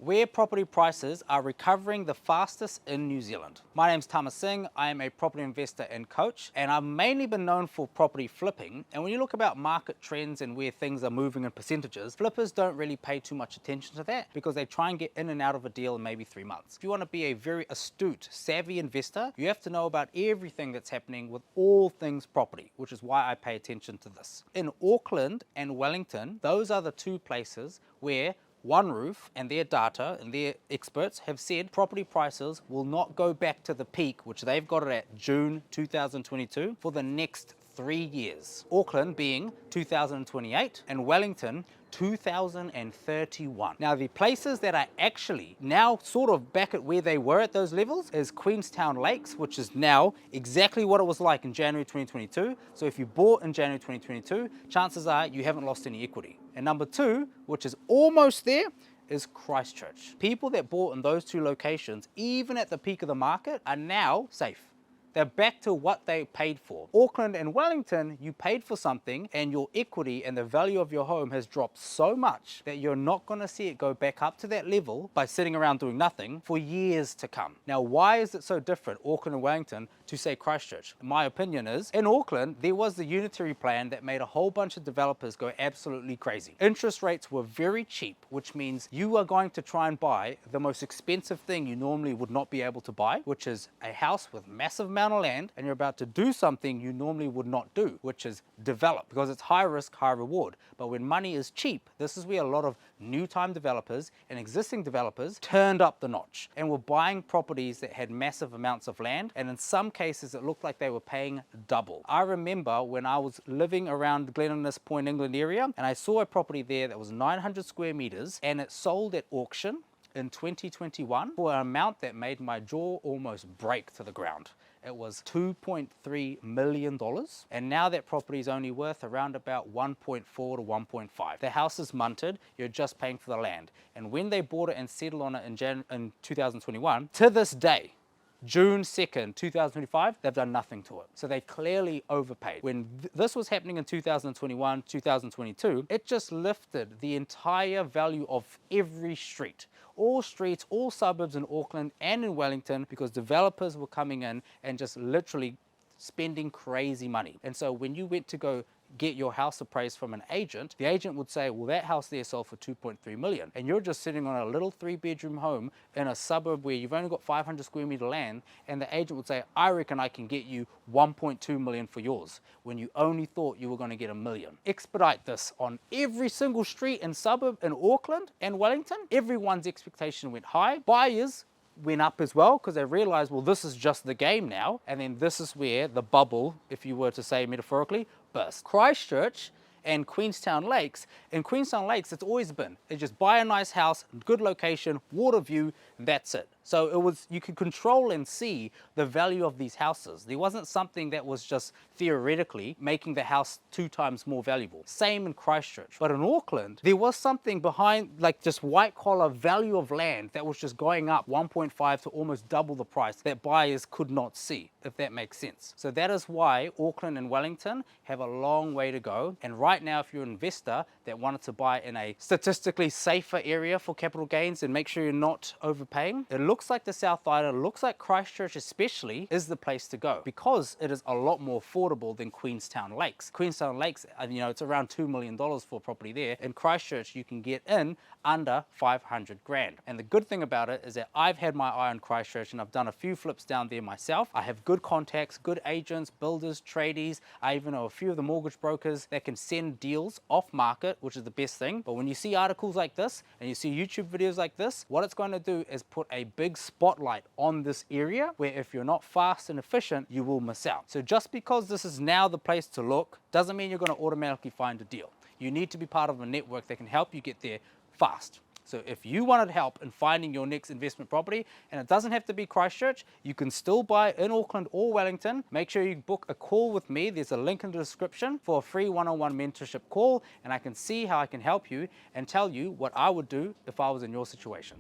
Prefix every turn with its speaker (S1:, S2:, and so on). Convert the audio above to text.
S1: where property prices are recovering the fastest in New Zealand. My name's Tama Singh. I am a property investor and coach, and I've mainly been known for property flipping. And when you look about market trends and where things are moving in percentages, flippers don't really pay too much attention to that because they try and get in and out of a deal in maybe 3 months. If you want to be a very astute, savvy investor, you have to know about everything that's happening with all things property, which is why I pay attention to this. In Auckland and Wellington, those are the two places where One Roof and their data and their experts have said property prices will not go back to the peak, which they've got it at June 2022, for the next 3 years. Auckland being 2028 and Wellington 2031. Now, the places that are actually now sort of back at where they were at those levels is Queenstown Lakes, which is now exactly what it was like in January 2022. So if you bought in January 2022, chances are you haven't lost any equity. And number two, which is almost there, is Christchurch. People that bought in those two locations, even at the peak of the market, are now safe. They're back to what they paid for. Auckland and Wellington, you paid for something and your equity and the value of your home has dropped so much that you're not gonna see it go back up to that level by sitting around doing nothing for years to come. Now, why is it so different, Auckland and Wellington, to say Christchurch? My opinion is, in Auckland, there was the unitary plan that made a whole bunch of developers go absolutely crazy. Interest rates were very cheap, which means you are going to try and buy the most expensive thing you normally would not be able to buy, which is a house with massive amount of land, and you're about to do something you normally would not do, which is develop, because it's high risk, high reward. But when money is cheap, this is where a lot of new time developers and existing developers turned up the notch and were buying properties that had massive amounts of land, and in some cases it looked like they were paying double. I remember when I was living around Glen Innes, Point England area, and I saw a property there that was 900 square meters and it sold at auction in 2021 for an amount that made my jaw almost break to the ground. It was $2.3 million, and now that property is only worth around about 1.4 to 1.5. The house is munted, you're just paying for the land. And when they bought it and settled on it in 2021, to this day, June 2nd, 2025, they've done nothing to it. So they clearly overpaid. When this was happening in 2021, 2022, it just lifted the entire value of every street. All streets, all suburbs in Auckland and in Wellington, because developers were coming in and just literally spending crazy money. And so when you went to go get your house appraised from an agent, the agent would say, well, that house there sold for 2.3 million. And you're just sitting on a little 3-bedroom home in a suburb where you've only got 500 square meter land. And the agent would say, I reckon I can get you 1.2 million for yours, when you only thought you were going to get $1 million. Expedite this on every single street and suburb in Auckland and Wellington. Everyone's expectation went high. Buyers went up as well because they realized, well, this is just the game now. And then this is where the bubble, if you were to say metaphorically, burst. Christchurch and Queenstown Lakes. In Queenstown Lakes, it's always been, they just buy a nice house, good location, water view, that's it. So it was, you could control and see the value of these houses. There wasn't something that was just theoretically making the house 2 times more valuable. Same in Christchurch. But in Auckland, there was something behind, like just white collar value of land that was just going up 1.5 to almost double the price that buyers could not see, if that makes sense. So that is why Auckland and Wellington have a long way to go. And right now, if you're an investor that wanted to buy in a statistically safer area for capital gains and make sure you're not overpaying, it looks like the South Island, looks like Christchurch especially, is the place to go because it is a lot more affordable than Queenstown Lakes. Queenstown Lakes, you know, it's around $2 million for a property there. In Christchurch, you can get in under 500 grand. And the good thing about it is that I've had my eye on Christchurch and I've done a few flips down there myself. I have good contacts, good agents, builders, tradies. I even know a few of the mortgage brokers that can send deals off market, which is the best thing. But when you see articles like this and you see YouTube videos like this, what it's going to do is put a big spotlight on this area where if you're not fast and efficient, you will miss out. So just because this is now the place to look doesn't mean you're going to automatically find a deal. You need to be part of a network that can help you get there fast. So if you wanted help in finding your next investment property, and it doesn't have to be Christchurch, you can still buy in Auckland or Wellington. Make sure you book a call with me. There's a link in the description for a free one-on-one mentorship call, and I can see how I can help you and tell you what I would do if I was in your situation.